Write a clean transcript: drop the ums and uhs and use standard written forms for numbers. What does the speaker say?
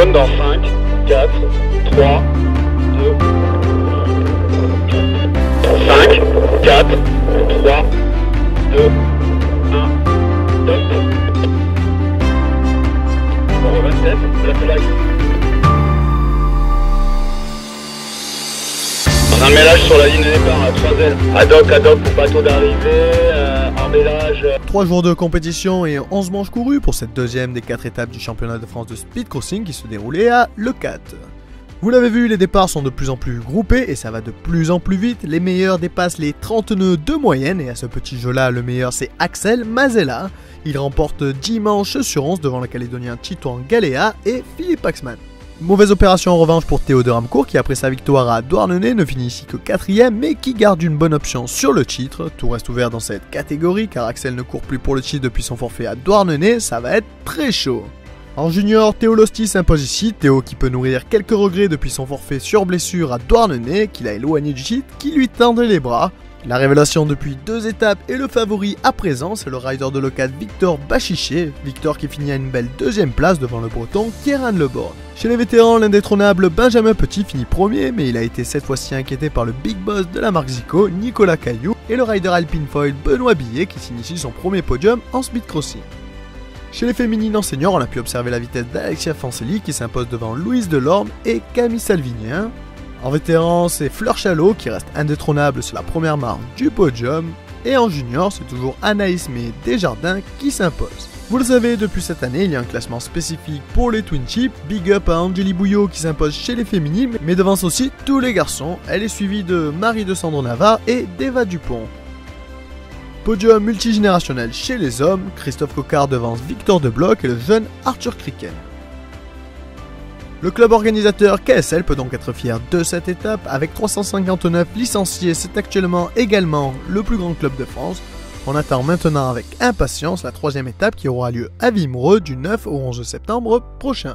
podium dans 5, 4, 3, 2, 5, 4, 3, 2, 1, top. Numéro 27, la flag. Un mélage sur la ligne de départ à 3L. Ad hoc pour bateau d'arrivée, emmêlage. 3 jours de compétition et 11 manches courues pour cette deuxième des 4 étapes du championnat de France de speed crossing qui se déroulait à Leucate. Vous l'avez vu, les départs sont de plus en plus groupés et ça va de plus en plus vite. Les meilleurs dépassent les 30 nœuds de moyenne et à ce petit jeu-là, le meilleur c'est Axel Mazella. Il remporte 10 manches sur 11 devant le Calédonien Titouan Galea et Philippe Axman. Mauvaise opération en revanche pour Théo de Ramcourt qui après sa victoire à Douarnenez ne finit ici que 4ème mais qui garde une bonne option sur le titre. Tout reste ouvert dans cette catégorie car Axel ne court plus pour le titre depuis son forfait à Douarnenez, ça va être très chaud. En junior, Théo Losti s'impose ici, Théo qui peut nourrir quelques regrets depuis son forfait sur blessure à Douarnenez qu'il a éloigné du titre qui lui tendait les bras. La révélation depuis 2 étapes et le favori à présent, c'est le rider de Leucate Victor Bachiché. Victor qui finit à une belle 2ème place devant le breton Kieran Leborn. Chez les vétérans, l'indétrônable Benjamin Petit finit premier, mais il a été cette fois-ci inquiété par le big boss de la marque Zico, Nicolas Caillou, et le rider Alpine Foil Benoît Billet qui signe ici son premier podium en speed crossing. Chez les féminines en senior, on a pu observer la vitesse d'Alexia Fancelli qui s'impose devant Louise Delorme et Camille Salvinien. En vétéran, c'est Fleur Chalot qui reste indétrônable sur la première marche du podium. Et en junior, c'est toujours Anaïs May Desjardins qui s'impose. Vous le savez, depuis cette année, il y a un classement spécifique pour les Twin Chips. Big up à Angélie Bouillot qui s'impose chez les féminines, mais devance aussi tous les garçons. Elle est suivie de Marie de Sandro Navarre et d'Eva Dupont. Podium multigénérationnel chez les hommes, Christophe Coquard devance Victor Debloc et le jeune Arthur Criquen. Le club organisateur KSL peut donc être fier de cette étape. Avec 359 licenciés, c'est actuellement également le plus grand club de France. On attend maintenant avec impatience la 3ème étape qui aura lieu à Vimereux du 9 au 11 septembre prochain.